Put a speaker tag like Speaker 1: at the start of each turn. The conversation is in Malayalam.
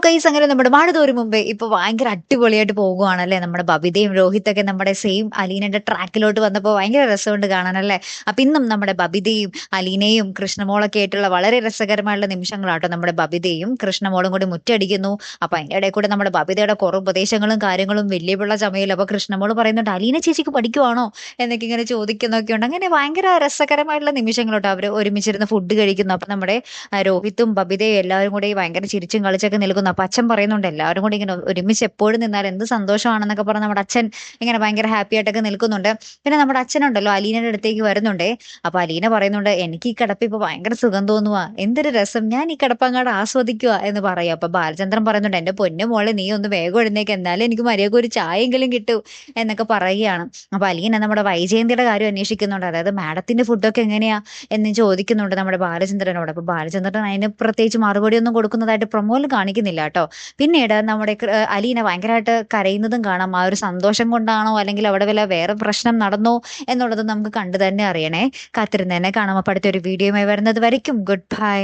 Speaker 1: ഗൈസ് അങ്ങനെ നമ്മുടെ മാടത്തോരു മുമ്പേ ഇപ്പൊ ഭയങ്കര അടിപൊളിയായിട്ട് പോകുവാണല്ലേ. നമ്മുടെ ബബിതയും രോഹിത്തൊക്കെ നമ്മുടെ സെയിം അലീനയുടെ ട്രാക്കിലോട്ട് വന്നപ്പോൾ ഭയങ്കര രസമുണ്ട് കാണാനല്ലേ. അപ്പൊ ഇന്നും നമ്മുടെ ബബിതയും അലീനയും കൃഷ്ണമോളൊക്കെ ആയിട്ടുള്ള വളരെ രസകരമായുള്ള നിമിഷങ്ങളാട്ടോ. നമ്മുടെ ബബിതയും കൃഷ്ണമോളും കൂടി മുറ്റടിക്കുന്നു. അപ്പൊ അതിന്റെ ഇടയിൽ കൂടെ നമ്മുടെ ബബിതയുടെ കുറേ ഉപദേശങ്ങളും കാര്യങ്ങളും വലിയ പിള്ള ചമയില്ല. അപ്പൊ കൃഷ്ണമോള് പറയുന്നുണ്ട് അലീന ചേച്ചിക്ക് പഠിക്കുവാണോ എന്നൊക്കെ ഇങ്ങനെ ചോദിക്കുന്നൊക്കെ ഉണ്ട്. അങ്ങനെ ഭയങ്കര രസകരമായിട്ടുള്ള നിമിഷങ്ങളോട്ടോ. അവര് ഒരുമിച്ചിരുന്ന് ഫുഡ് കഴിക്കുന്നു. അപ്പൊ നമ്മുടെ രോഹിത്തും ബബിതയും എല്ലാവരും കൂടി ഭയങ്കര ചിരിച്ചും കളിച്ചൊക്കെ നിൽക്കുന്നു. അപ്പൊ അച്ഛൻ പറയുന്നുണ്ട് എല്ലാവരും കൂടി ഇങ്ങനെ ഒരുമിച്ച് എപ്പോഴും നിന്നാൽ എന്ത് സന്തോഷമാണെന്നൊക്കെ പറഞ്ഞ് നമ്മുടെ അച്ഛൻ ഇങ്ങനെ ഭയങ്കര ഹാപ്പി ആയിട്ടൊക്കെ നിൽക്കുന്നുണ്ട്. പിന്നെ നമ്മുടെ അച്ഛനുണ്ടല്ലോ അലീനയുടെ അടുത്തേക്ക് വരുന്നുണ്ടേ. അപ്പൊ അലീന പറയുന്നുണ്ട് എനിക്ക് ഈ കിടപ്പ് ഇപ്പൊ ഭയങ്കര സുഖം തോന്നുവാ, എന്തൊരു രസം, ഞാൻ ഈ കിടപ്പങ്ങാട് ആസ്വദിക്കുക എന്ന് പറയും. അപ്പൊ ബാലചന്ദ്രൻ പറയുന്നുണ്ട് എന്റെ പൊന്നു മോളെ നീ ഒന്ന് വേഗം എഴുന്നേക്ക്, എന്നാലും എനിക്ക് മര്യാദക്ക് ഒരു ചായയെങ്കിലും കിട്ടൂ എന്നൊക്കെ പറയുകയാണ്. അപ്പൊ അലീന നമ്മുടെ വൈജയന്തിയുടെ കാര്യം അന്വേഷിക്കുന്നുണ്ട്. അതായത് മാഡത്തിന്റെ ഫുഡൊക്കെ എങ്ങനെയാ എന്ന് ചോദിക്കുന്നുണ്ട് നമ്മുടെ ബാലചന്ദ്രനോട്. അപ്പൊ ബാലചന്ദ്രൻ അതിന് പ്രത്യേകിച്ച് മറുപടി ഒന്നും കൊടുക്കുന്നതായിട്ട് പ്രൊമോയിൽ കാണിക്കുന്നില്ല കേട്ടോ. പിന്നീട് നമ്മുടെ അലീന ഭയങ്കരമായിട്ട് കരയുന്നതും കാണാം. ആ ഒരു സന്തോഷം കൊണ്ടാണോ അല്ലെങ്കിൽ അവിടെ വല്ല വേറെ പ്രശ്നം നടന്നോ എന്നുള്ളത് നമുക്ക് കണ്ടു തന്നെ അറിയണേ. കാത്തിരുന്ന് തന്നെ കാണാം. അപ്പൊ അടുത്തൊരു വീഡിയോയുമായി വരുന്നത് വരയ്ക്കും ഗുഡ് ബൈ.